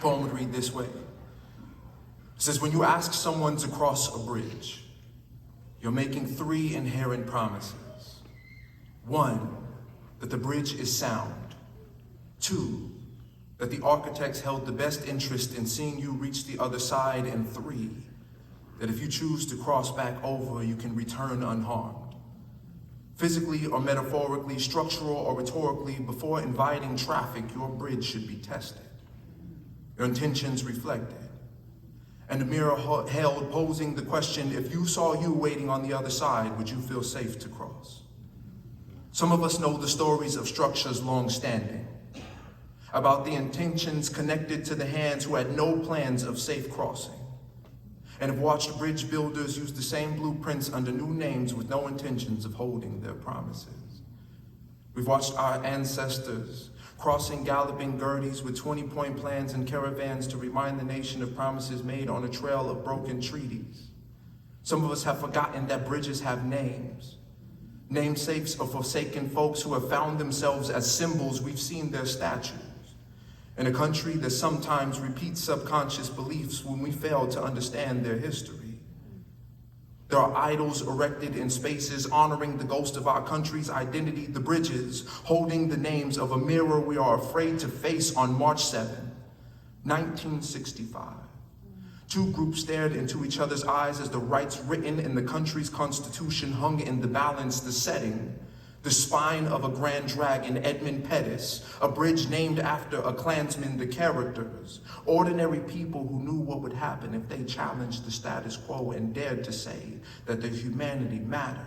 Poem would read this way. It says, when you ask someone to cross a bridge, you're making three inherent promises. One, that the bridge is sound. Two, that the architects held the best interest in seeing you reach the other side. And three, that if you choose to cross back over, you can return unharmed. Physically or metaphorically, structural or rhetorically, before inviting traffic, your bridge should be tested, your intentions reflected, and a mirror held posing the question, if you saw you waiting on the other side, would you feel safe to cross? Some of us know the stories of structures long standing, about the intentions connected to the hands who had no plans of safe crossing, and have watched bridge builders use the same blueprints under new names with no intentions of holding their promises. We've watched our ancestors crossing galloping Gerties with 20-point plans and caravans to remind the nation of promises made on a trail of broken treaties. Some of us have forgotten that bridges have names, namesakes of forsaken folks who have found themselves as symbols. We've seen their statues. In a country that sometimes repeats subconscious beliefs when we fail to understand their history. There are idols erected in spaces honoring the ghost of our country's identity, the bridges holding the names of a mirror we are afraid to face. On March 7, 1965. Two groups stared into each other's eyes as the rights written in the country's constitution hung in the balance, the setting. The spine of a grand dragon, Edmund Pettus, a bridge named after a Klansman, the characters, ordinary people who knew what would happen if they challenged the status quo and dared to say that their humanity mattered,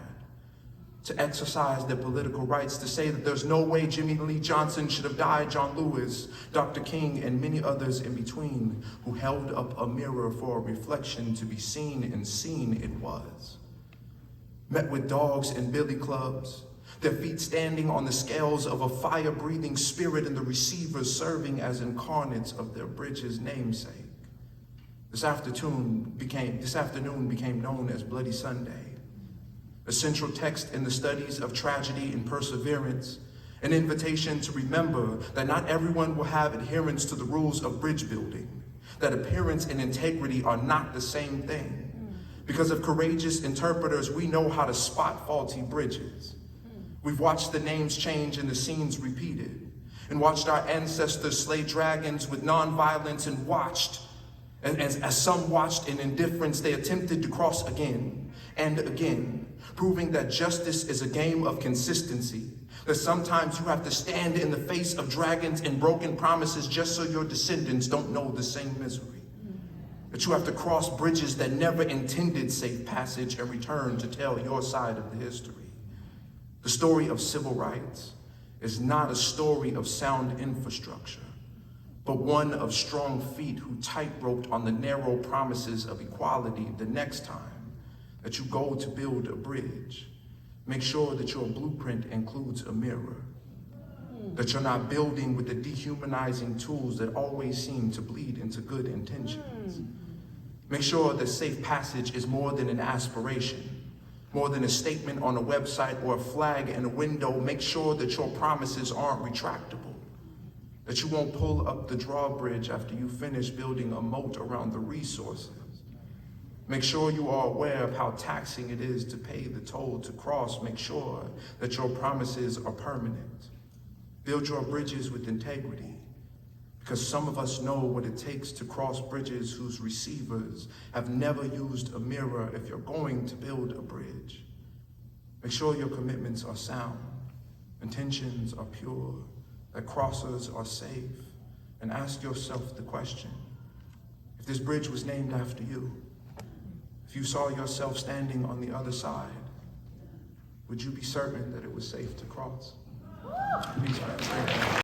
to exercise their political rights, to say that there's no way Jimmy Lee Johnson should have died, John Lewis, Dr. King, and many others in between who held up a mirror for a reflection to be seen, and seen it was. Met with dogs and billy clubs, their feet standing on the scales of a fire-breathing spirit, and the receivers serving as incarnates of their bridge's namesake. This afternoon became known as Bloody Sunday, a central text in the studies of tragedy and perseverance, an invitation to remember that not everyone will have adherence to the rules of bridge building, that appearance and integrity are not the same thing. Because of courageous interpreters, we know how to spot faulty bridges. We've watched the names change and the scenes repeated, and watched our ancestors slay dragons with nonviolence, and watched, and as some watched in indifference, they attempted to cross again and again, proving that justice is a game of consistency, that sometimes you have to stand in the face of dragons and broken promises just so your descendants don't know the same misery, that you have to cross bridges that never intended safe passage and return to tell your side of the history. The story of civil rights is not a story of sound infrastructure, but one of strong feet who tight-roped on the narrow promises of equality. The next time that you go to build a bridge, make sure that your blueprint includes a mirror, that you're not building with the dehumanizing tools that always seem to bleed into good intentions. Make sure that safe passage is more than an aspiration, more than a statement on a website or a flag in a window. Make sure that your promises aren't retractable, that you won't pull up the drawbridge after you finish building a moat around the resources. Make sure you are aware of how taxing it is to pay the toll to cross. Make sure that your promises are permanent. Build your bridges with integrity, because some of us know what it takes to cross bridges whose receivers have never used a mirror. If you're going to build a bridge, make sure your commitments are sound, intentions are pure, that crossers are safe, and ask yourself the question, if this bridge was named after you, if you saw yourself standing on the other side, would you be certain that it was safe to cross? Peace, man.